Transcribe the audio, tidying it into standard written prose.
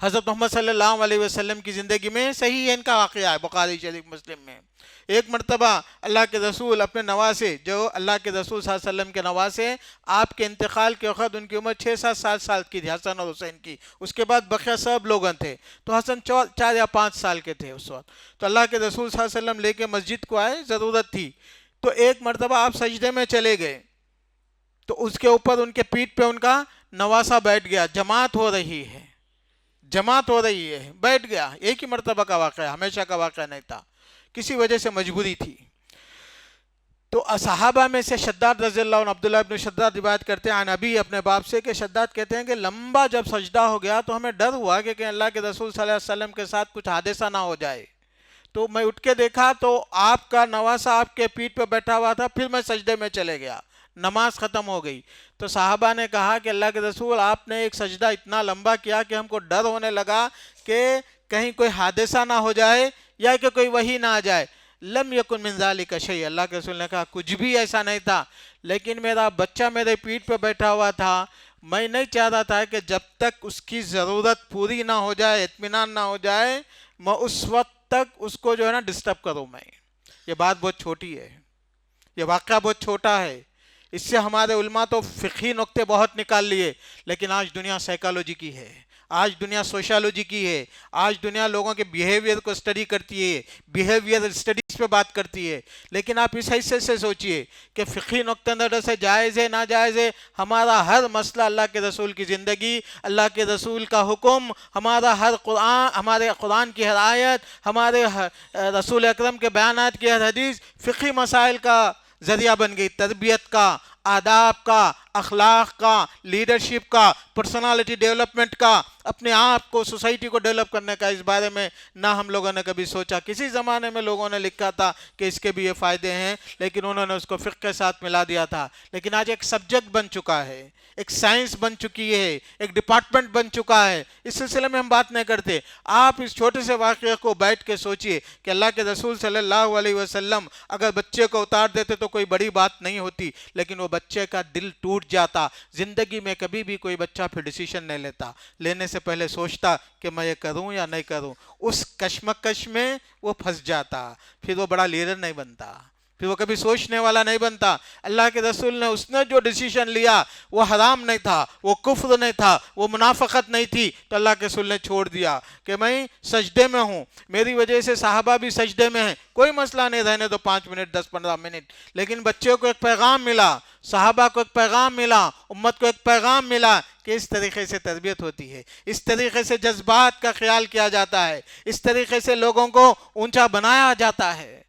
حضرت محمد صلی اللہ علیہ وسلم کی زندگی میں صحیح ہے ان کا واقعہ ہے بخاری شریف مسلم میں۔ ایک مرتبہ اللہ کے رسول اپنے نواسے، جو اللہ کے رسول صلی اللہ علیہ وسلم کے نواسے، آپ کے انتقال کے وقت ان کی عمر 6-7 کی تھی، حسن اور حسین کی، اس کے بعد بقیہ سب لوگوں تھے، تو حسن 4 یا 5 سال کے تھے اس وقت۔ تو اللہ کے رسول صلی اللہ علیہ وسلم لے کے مسجد کو آئے، ضرورت تھی، تو ایک مرتبہ آپ سجدے میں چلے گئے، تو اس کے اوپر ان کے پیٹھ پہ ان کا نواسا بیٹھ گیا، جماعت ہو رہی ہے، جماعت ہو رہی ہے، بیٹھ گیا۔ ایک ہی مرتبہ کا واقعہ، ہمیشہ کا واقعہ نہیں تھا، کسی وجہ سے مجبوری تھی۔ تو صحابہ میں سے شداد رضی اللہ عنہ، عبداللہ ابن شداد روایت کرتے ہیں عن ابی، اپنے باپ سے، کہ شداد کہتے ہیں کہ لمبا جب سجدہ ہو گیا تو ہمیں ڈر ہوا کہ اللہ کے رسول صلی اللہ علیہ وسلم کے ساتھ کچھ حادثہ نہ ہو جائے، تو میں اٹھ کے دیکھا تو آپ کا نواسا آپ کے پیٹھ پہ بیٹھا ہوا تھا، پھر میں سجدے میں چلے گیا، نماز ختم ہو گئی۔ تو صحابہ نے کہا کہ اللہ کے رسول آپ نے ایک سجدہ اتنا لمبا کیا کہ ہم کو ڈر ہونے لگا کہ کہیں کوئی حادثہ نہ ہو جائے یا کہ کوئی وحی نہ آ جائے۔ لم یکن من ذالک شیء، اللہ کے رسول نے کہا کچھ بھی ایسا نہیں تھا، لیکن میرا بچہ میرے پیٹھ پہ بیٹھا ہوا تھا، میں نہیں چاہتا تھا کہ جب تک اس کی ضرورت پوری نہ ہو جائے، اطمینان نہ ہو جائے، میں اس وقت تک اس کو جو ہے نا ڈسٹرب کروں میں۔ یہ بات بہت چھوٹی ہے، یہ واقعہ بہت چھوٹا ہے، اس سے ہمارے علماء تو فقہی نقطے بہت نکال لیے، لیکن آج دنیا سائیکالوجی کی ہے، آج دنیا سوشالوجی کی ہے، آج دنیا لوگوں کے بیہیویئر کو اسٹڈی کرتی ہے، بیہیویئر اسٹڈیز پہ بات کرتی ہے۔ لیکن آپ اس حیثیت سے سوچئے کہ فقہی نقطہ نظر سے جائز ہے ناجائز ہے، ہمارا ہر مسئلہ اللہ کے رسول کی زندگی، اللہ کے رسول کا حکم، ہمارا ہر قرآن، ہمارے قرآن کی ہر آیت، ہمارے رسول اکرم کے بیانات کی ہر حدیث فقہی مسائل کا ذریعہ بن گئی، تربیت کا، آداب کا، اخلاق کا، لیڈرشپ کا، پرسنالٹی ڈیولپمنٹ کا، اپنے آپ کو، سوسائٹی کو ڈیولپ کرنے کا۔ اس بارے میں نہ ہم لوگوں نے کبھی سوچا، کسی زمانے میں لوگوں نے لکھا تھا کہ اس کے بھی یہ فائدے ہیں، لیکن انہوں نے اس کو فقہ کے ساتھ ملا دیا تھا، لیکن آج ایک سبجیکٹ بن چکا ہے، ایک سائنس بن چکی ہے، ایک ڈپارٹمنٹ بن چکا ہے۔ اس سلسلے میں ہم بات نہیں کرتے۔ آپ اس چھوٹے سے واقعے کو بیٹھ کے سوچئے کہ اللہ کے رسول صلی اللہ علیہ وسلم اگر بچے کو اتار دیتے تو کوئی بڑی بات نہیں ہوتی، لیکن وہ بچے کا دل ٹوٹ جاتا۔ زندگی میں کبھی بھی کوئی بچہ پھر ڈیسیشن نہیں لیتا، لینے سے پہلے سوچتا کہ میں یہ کروں یا نہیں کروں، اس کشمکش میں وہ پھنس جاتا، پھر وہ بڑا لیڈر نہیں بنتا، پھر وہ کبھی سوچنے والا نہیں بنتا۔ اللہ کے رسول نے اس نے جو ڈیسیشن لیا وہ حرام نہیں تھا، وہ کفر نہیں تھا، وہ منافقت نہیں تھی، تو اللہ کے رسول نے چھوڑ دیا کہ میں سجدے میں ہوں، میری وجہ سے صحابہ بھی سجدے میں ہیں، کوئی مسئلہ نہیں، رہنے دو 5 منٹ 10-15 منٹ۔ لیکن بچے کو ایک پیغام ملا، صحابہ کو ایک پیغام ملا، امت کو ایک پیغام ملا کہ اس طریقے سے تربیت ہوتی ہے، اس طریقے سے جذبات کا خیال کیا جاتا ہے، اس طریقے سے لوگوں کو اونچا بنایا جاتا ہے۔